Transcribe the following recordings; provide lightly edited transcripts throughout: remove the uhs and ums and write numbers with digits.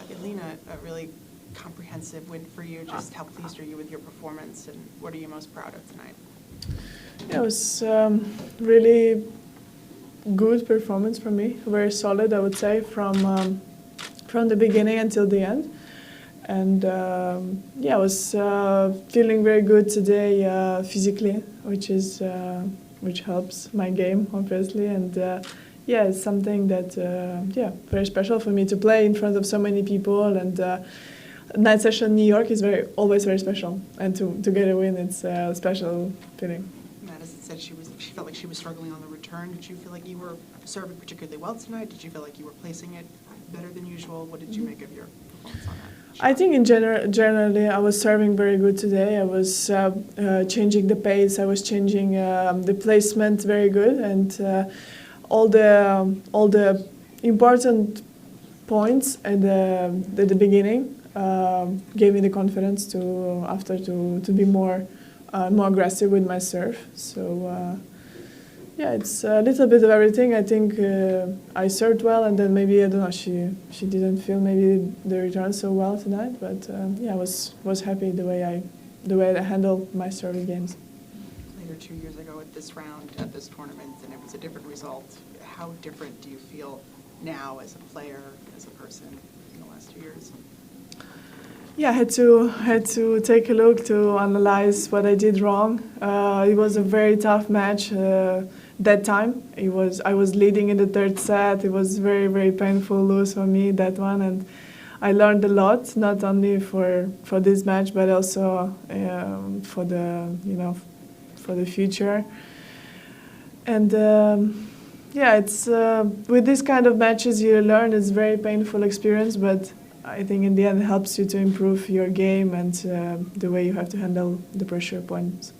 Elina, a really comprehensive win for you. Just how pleased are you with your performance, and what are you most proud of tonight? Yeah, it was really good performance for me. Very solid, I would say, from the beginning until the end. And yeah, I was feeling very good today physically, which helps my game obviously. And yeah, it's something that yeah, very special for me to play in front of so many people. And night session in New York is always very special. And to get a win, it's a special feeling. Madison said she felt like she was struggling on the return. Did you feel like you were serving particularly well tonight? Did you feel like you were placing it better than usual? What did you make of your performance on that shot? I think generally I was serving very good today. I was changing the pace. I was changing the placement very good, and all the important points at the beginning gave me the confidence to be more aggressive with my serve. So yeah, it's a little bit of everything. I think I served well, and then maybe I don't know. She didn't feel maybe the return so well tonight, but yeah, I was happy the way I handled my serving games. Later 2 years ago at this round at this tournament, and it was a different result. How different do you feel now as a player, as a person in the last 2 years? Yeah, I had to take a look to analyze what I did wrong. It was a very tough match that time. I was leading in the third set. It was very, very painful lose for me, that one, and I learned a lot, not only for this match but also for the future. And yeah, it's with this kind of matches you learn. It's a very painful experience, but I think in the end it helps you to improve your game and the way you have to handle the pressure points.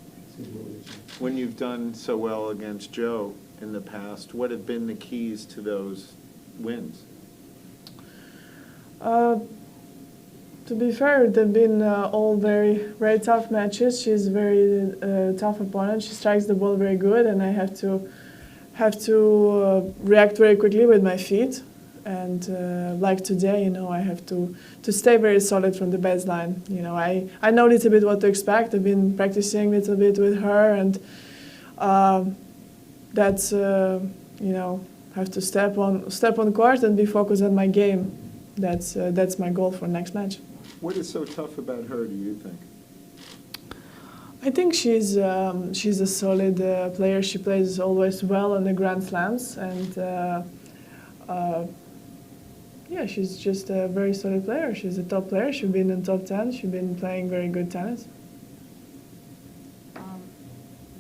When you've done so well against Joe in the past, what have been the keys to those wins? To be fair, they've been all very, very tough matches. She's a very tough opponent. She strikes the ball very good, and I have to react very quickly with my feet. And like today, I have to stay very solid from the baseline. I know a little bit what to expect. I've been practicing a little bit with her, and that's have to step on court and be focused on my game. That's my goal for next match. What is so tough about her, do you think? I think she's a solid player. She plays always well on the Grand Slams, and yeah, she's just a very solid player. She's a top player. She's been in top 10. She's been playing very good tennis.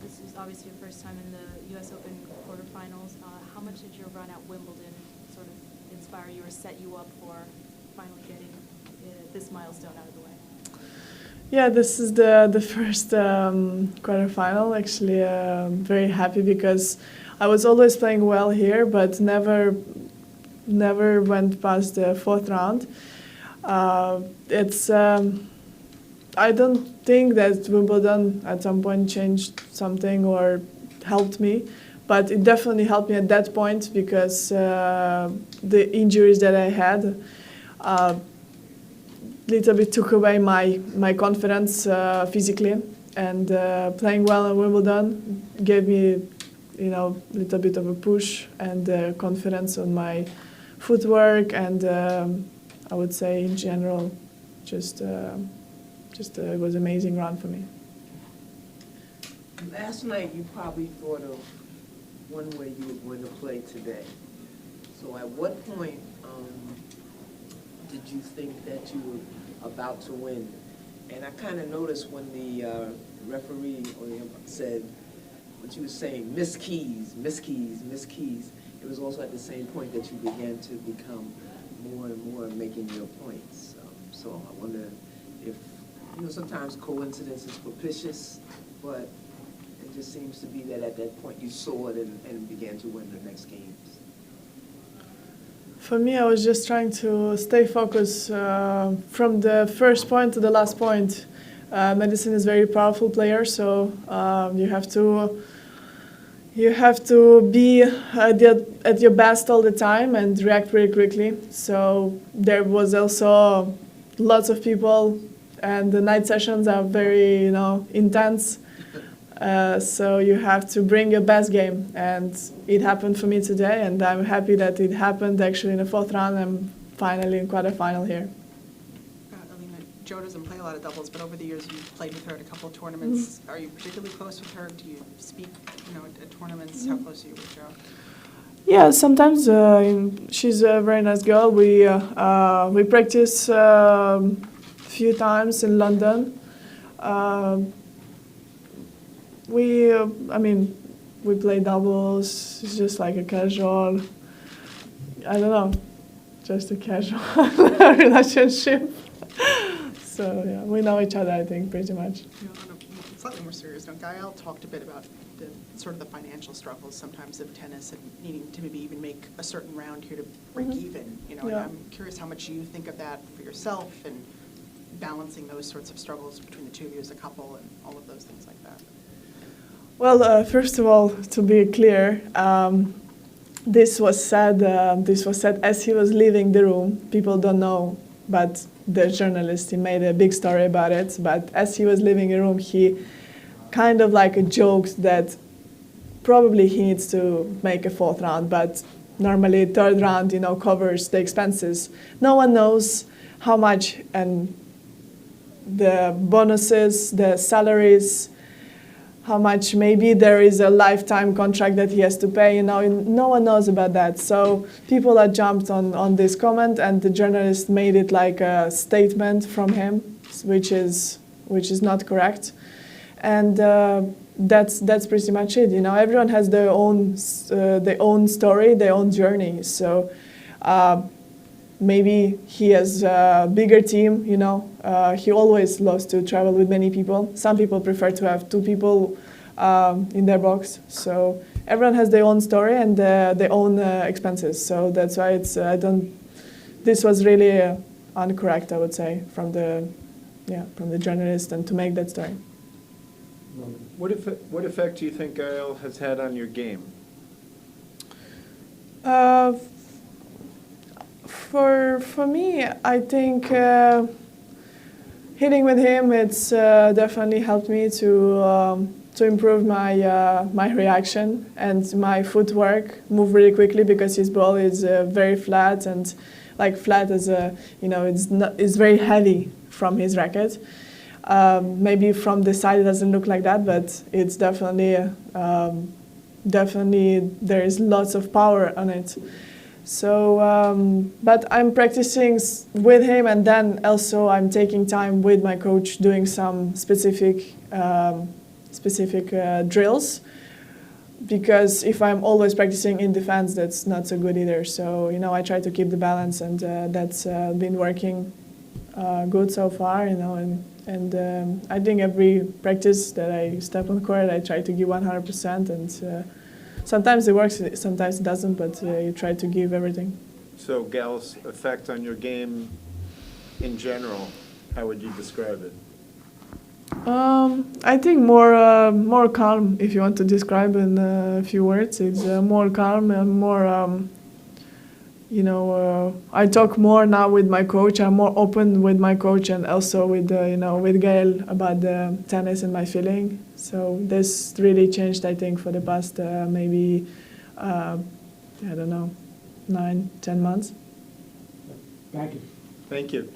This is obviously your first time in the U.S. Open quarterfinals. How much did your run at Wimbledon sort of inspire you or set you up for finally getting this milestone out of the way? Yeah, this is the first quarterfinal. Actually, very happy because I was always playing well here, but never went past the fourth round. I don't think that Wimbledon at some point changed something or helped me, but it definitely helped me at that point because the injuries that I had little bit took away my confidence physically, and playing well in Wimbledon gave me a little bit of a push and confidence on my footwork, and I would say in general, just it was an amazing round for me. Last night you probably thought of one way you were going to play today. So at what point did you think that you were about to win? And I kind of noticed when the referee said, when she was saying Miss Keys, Miss Keys, Miss Keys, it was also at the same point that you began to become more and more making your points. So I wonder if, sometimes coincidence is propitious, but it just seems to be that at that point you saw it and began to win the next games. For me, I was just trying to stay focused from the first point to the last point. Madison is a very powerful player, so you have to You have to be at your best all the time and react very quickly. So there was also lots of people, and the night sessions are very, intense. So you have to bring your best game, and it happened for me today, and I'm happy that it happened actually in the fourth round. I'm finally in quarterfinal here. Elina, Jo doesn't play a lot of doubles, but over the years you've played with her at a couple of tournaments. Are you particularly close with her? Do you speak, at tournaments? How close are you with Jo? Yeah, sometimes she's a very nice girl. We practice a few times in London. We play doubles. It's just like a casual, I don't know, just a casual relationship. So yeah, we know each other, I think, pretty much. On a slightly more serious note, Gael talked a bit about the sort of the financial struggles sometimes of tennis and needing to maybe even make a certain round here to break even. And Yeah. I'm curious how much you think of that for yourself and balancing those sorts of struggles between the two of you as a couple and all of those things like that. Well, first of all, to be clear, this was said as he was leaving the room. People don't know, but the journalist, he made a big story about it. But as he was leaving the room, he kind of like joked that probably he needs to make a fourth round, but normally third round, covers the expenses. No one knows how much, and the bonuses, the salaries, how much maybe there is a lifetime contract that he has to pay, no one knows about that. So people are jumped on this comment, and the journalist made it like a statement from him, which is not correct. And that's pretty much it. Everyone has their own story, their own journey. So maybe he has a bigger team, he always loves to travel with many people. Some people prefer to have two people in their box. So everyone has their own story and their own expenses. So that's why this was really incorrect, I would say, from the journalist, and to make that story. What effect do you think Gael has had on your game? For me, I think hitting with him, it's definitely helped me to improve my reaction and my footwork, move really quickly, because his ball is very flat, and like flat as it's very heavy from his racket. Maybe from the side it doesn't look like that, but it's definitely there is lots of power on it. So, but I'm practicing with him, and then also I'm taking time with my coach doing some specific drills, because if I'm always practicing in defense, that's not so good either. So, I try to keep the balance, and that's been working good so far, and I think every practice that I step on the court, I try to give 100%, and sometimes it works, sometimes it doesn't, but you try to give everything. So Gael's effect on your game in general, how would you describe it? I think more calm, if you want to describe in a few words. It's more calm and more, I talk more now with my coach. I'm more open with my coach, and also with with Gael about the tennis and my feeling. So this really changed, I think, for the past maybe, I don't know, 9-10 months. Thank you. Thank you.